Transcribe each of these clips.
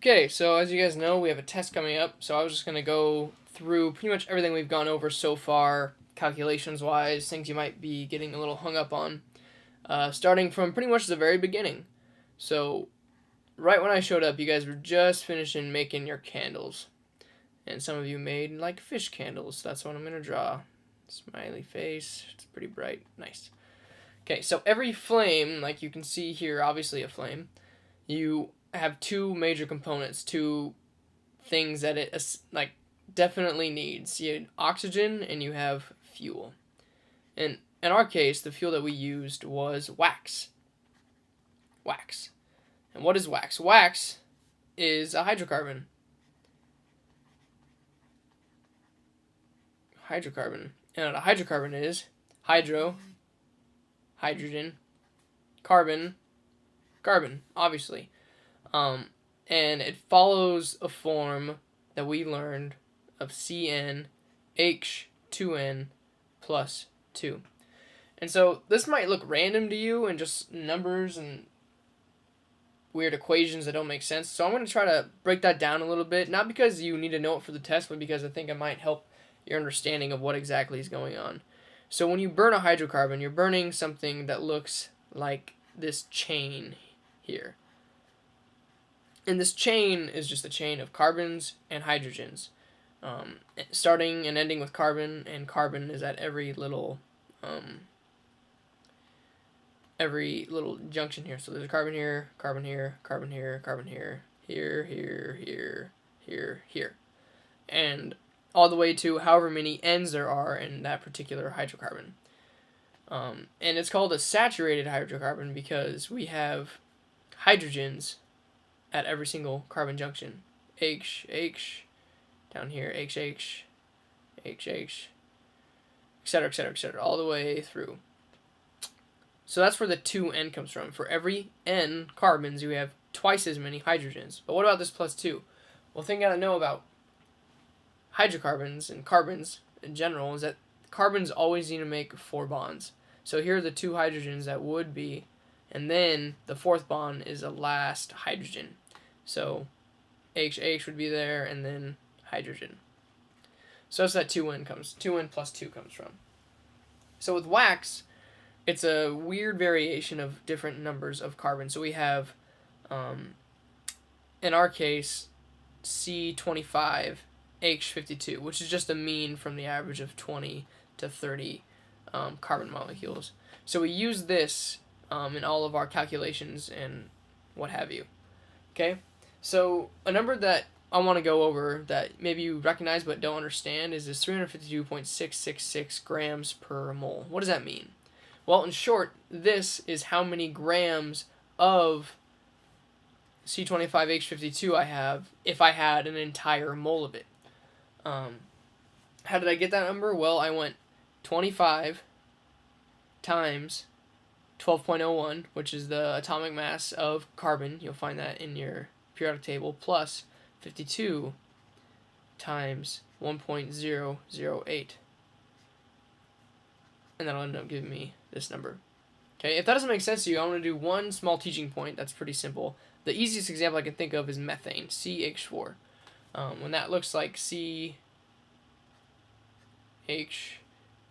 Okay, so as you guys know, we have a test coming up, so I was just going to go through pretty much everything we've gone over so far, calculations-wise, things you might be getting a little hung up on, starting from pretty much the very beginning. So, right when I showed up, you guys were just finishing making your candles. And some of you made, like, fish candles. That's what I'm going to draw. Smiley face. It's pretty bright. Nice. Okay, so every flame, like you can see here, obviously a flame, you have two major components, two things that it like definitely needs. You have oxygen and you have fuel. And in our case, the fuel that we used was wax. Wax. And what is wax? Wax is a hydrocarbon. Hydrocarbon. And what a hydrocarbon is hydro, hydrogen, carbon, carbon, obviously. And it follows a form that we learned of CnH2n plus 2. And so this might look random to you and just numbers and weird equations that don't make sense. So I'm going to try to break that down a little bit, not because you need to know it for the test, but because I think it might help your understanding of what exactly is going on. So when you burn a hydrocarbon, you're burning something that looks like this chain here. And this chain is just a chain of carbons and hydrogens, starting and ending with carbon, and carbon is at every little junction here. So there's a carbon here, carbon here, carbon here, carbon here, here, here, here, here, here, and all the way to however many ends there are in that particular hydrocarbon. And it's called a saturated hydrocarbon because we have hydrogens at every single carbon junction. H, H, down here, H, H, H, H, etc., etc., etc., all the way through. So that's where the 2n comes from. For every n carbons, you have twice as many hydrogens. But what about this plus 2? Well, the thing you gotta know about hydrocarbons and carbons in general is that carbons always need to make 4 bonds. So here are the 2 hydrogens that would be, and then the 4th bond is a last hydrogen. So HH would be there, and then hydrogen. So that's that 2n plus 2 comes from. So with wax, it's a weird variation of different numbers of carbon. So we have, in our case, C25H52, which is just a mean from the average of 20 to 30 carbon molecules. So we use this in all of our calculations and what have you. Okay? So a number that I want to go over that maybe you recognize but don't understand is this 352.666 grams per mole. What does that mean? Well, in short, this is how many grams of C25H52 I have if I had an entire mole of it. How did I get that number? Well, I went 25 times 12.01, which is the atomic mass of carbon. You'll find that in your periodic table, plus 52 times 1.008. And that'll end up giving me this number. Okay, if that doesn't make sense to you, I want to do one small teaching point that's pretty simple. The easiest example I can think of is methane, CH4. When that looks like C, H,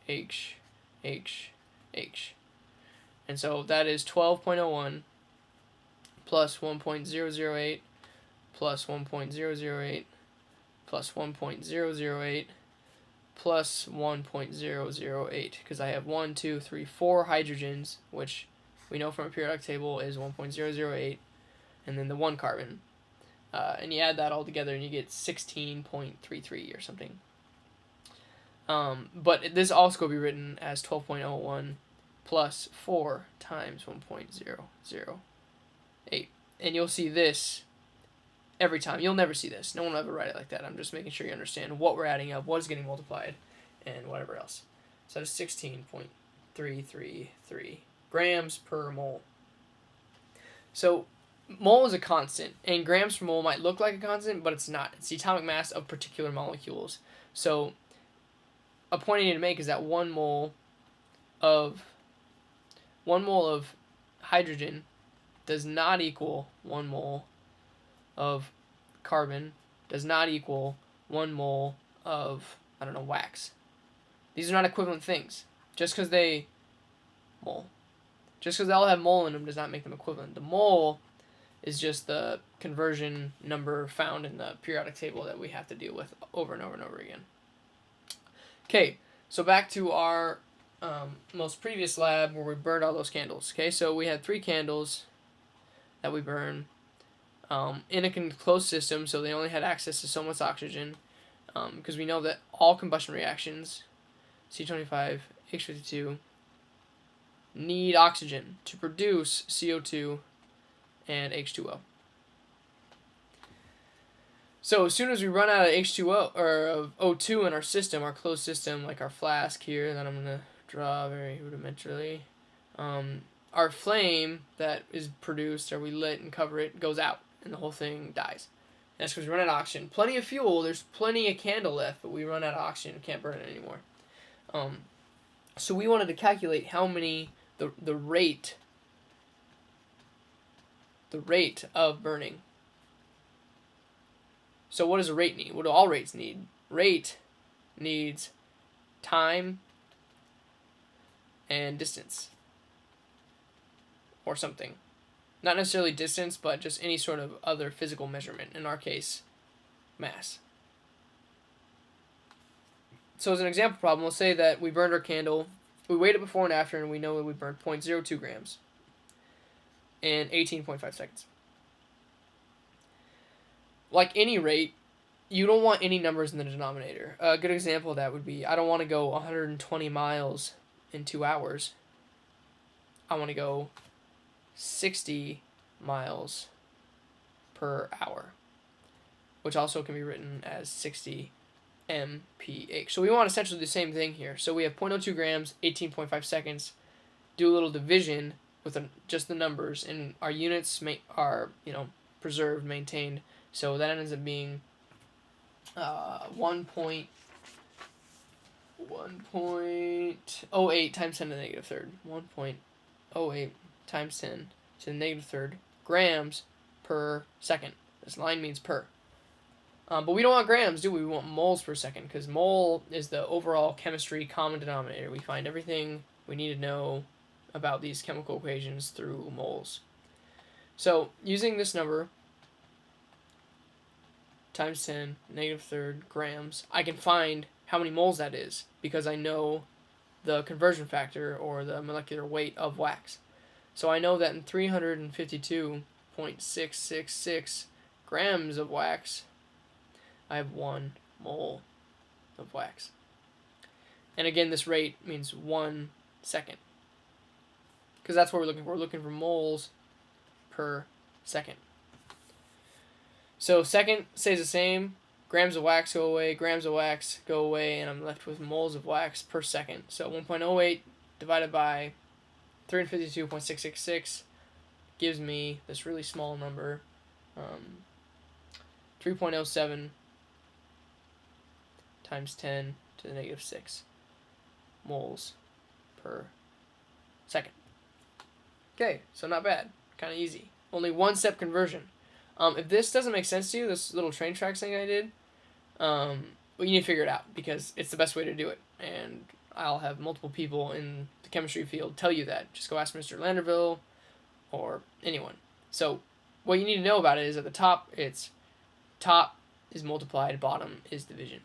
H, H, H. And so that is 12.01 plus 1.008 plus 1.008 plus 1.008 plus 1.008, because I have 1, 2, 3, 4 hydrogens, which we know from a periodic table is 1.008, and then the 1 carbon. And you add that all together and you get 16.33 or something. But this also could be written as 12.01 plus 4 times 1.008. And you'll see this every time. You'll never see this. No one will ever write it like that. I'm just making sure you understand what we're adding up, what is getting multiplied, and whatever else. So that's 16.333 grams per mole. So mole is a constant, and grams per mole might look like a constant, but it's not. It's the atomic mass of particular molecules. So a point I need to make is that 1 mole of hydrogen does not equal 1 mole of carbon does not equal 1 mole of, I don't know, wax. These are not equivalent things. Just because they all have mole in them does not make them equivalent. The mole is just the conversion number found in the periodic table that we have to deal with over and over and over again. Okay, so back to our most previous lab where we burned all those candles. Okay, so we had 3 candles that we burned in a closed system, so they only had access to so much oxygen, because we know that all combustion reactions, C25, H52, need oxygen to produce CO2 and H2O. So as soon as we run out of H2O or of O2 in our system, our closed system, like our flask here that I'm gonna draw very rudimentarily, our flame that is produced or we lit and cover it goes out and the whole thing dies. And that's because we run out of oxygen. Plenty of fuel, there's plenty of candle left, but we run out of oxygen and can't burn it anymore. So we wanted to calculate how many the rate of burning. So what does a rate need? What do all rates need? Rate needs time and distance or something. Not necessarily distance, but just any sort of other physical measurement. In our case, mass. So as an example problem, we'll say that we burned our candle. We weighed it before and after, and we know that we burned 0.02 grams in 18.5 seconds. Like any rate, you don't want any numbers in the denominator. A good example of that would be, I don't want to go 120 miles in 2 hours. I want to go 60 miles per hour, which also can be written as 60 mph. So we want essentially the same thing here. So we have 0.02 grams, 18.5 seconds. Do a little division with just the numbers, and our units are preserved, maintained. So that ends up being 1.08 times 10 to the negative third. 1.08 times 10 to the negative third grams per second. This line means per. But we don't want grams, do we? We want moles per second, because mole is the overall chemistry common denominator. We find everything we need to know about these chemical equations through moles. So using this number, times 10, negative third grams, I can find how many moles that is, because I know the conversion factor or the molecular weight of wax. So I know that in 352.666 grams of wax, I have 1 mole of wax. And again, this rate means 1 second, because that's what we're looking for. We're looking for moles per second. So second stays the same. Grams of wax go away, grams of wax go away, and I'm left with moles of wax per second. So 1.08 divided by 352.666 gives me this really small number, 3.07 times 10 to the negative 6 moles per second. Okay, so not bad. Kind of easy. Only 1-step conversion. If this doesn't make sense to you, this little train tracks thing I did, well, you need to figure it out, because it's the best way to do it. And I'll have multiple people in the chemistry field tell you that. Just go ask Mr. Landerville or anyone. So what you need to know about it is at the top, top is multiplied, bottom is division.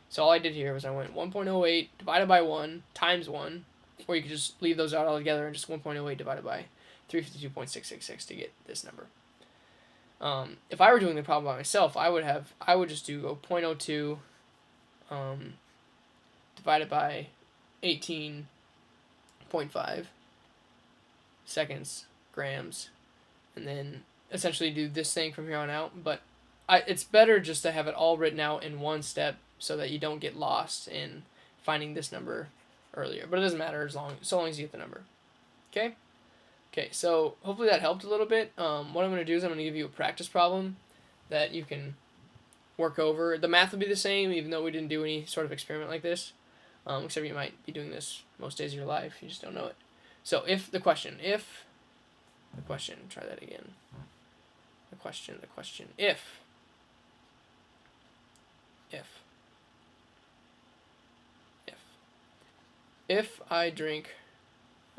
So all I did here was I went 1.08 divided by 1 times 1, or you could just leave those out altogether and just 1.08 divided by 352.666 to get this number. If I were doing the problem by myself, I would just do 0.02 divided by 18.5 seconds grams, and then essentially do this thing from here on out. But it's better just to have it all written out in one step so that you don't get lost in finding this number earlier. But it doesn't matter so long as you get the number. Okay? Okay, so hopefully that helped a little bit. What I'm going to do is I'm going to give you a practice problem that you can work over. The math will be the same, even though we didn't do any sort of experiment like this. Except you might be doing this most days of your life. You just don't know it. So try that again. The question, if if I drink,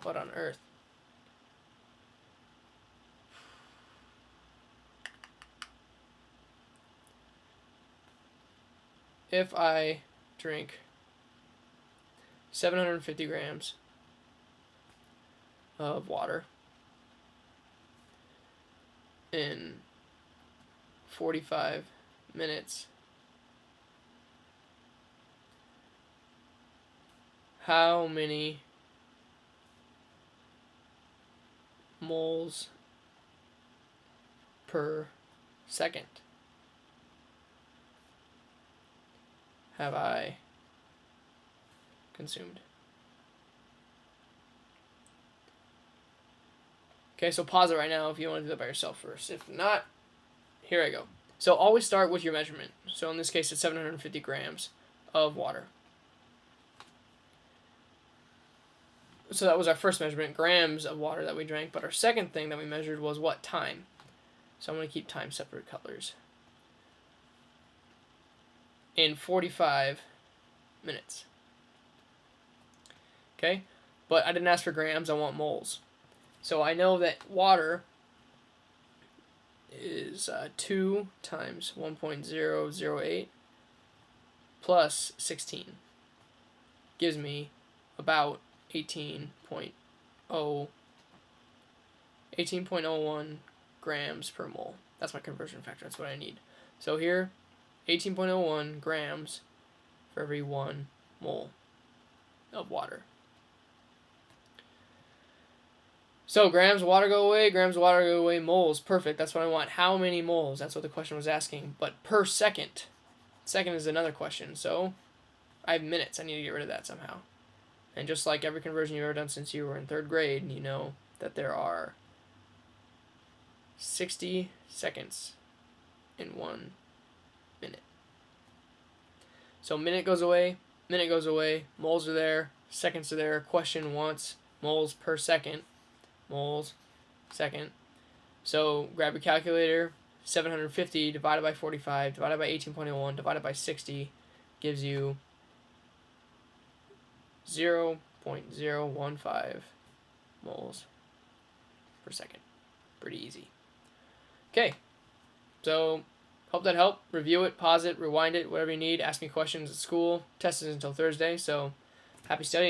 what on earth? If I drink 750 grams of water in 45 minutes, how many moles per second have I consumed? Okay, so pause it right now if you want to do that by yourself first. If not, here I go. So always start with your measurement. So in this case, it's 750 grams of water. So that was our first measurement, grams of water that we drank. But our second thing that we measured was what? Time. So I'm going to keep time separate colors. In 45 minutes. Okay? But I didn't ask for grams, I want moles. So I know that water is 2 times 1.008 plus 16. Gives me about 18.01 grams per mole. That's my conversion factor. That's what I need. So here, 18.01 grams for every 1 mole of water. So grams of water go away, grams of water go away, moles. Perfect. That's what I want. How many moles? That's what the question was asking. But per second. Second is another question. So I have minutes. I need to get rid of that somehow. And just like every conversion you've ever done since you were in 3rd grade, you know that there are 60 seconds in 1 minute. So minute goes away, moles are there, seconds are there. Question wants moles per second, moles second. So grab your calculator, 750 divided by 45 divided by 18.01 divided by 60 gives you 0.015 moles per second. Pretty easy. Okay, so hope that helped. Review it, pause it, rewind it, whatever you need. Ask me questions at school. Test is until Thursday, so happy studying.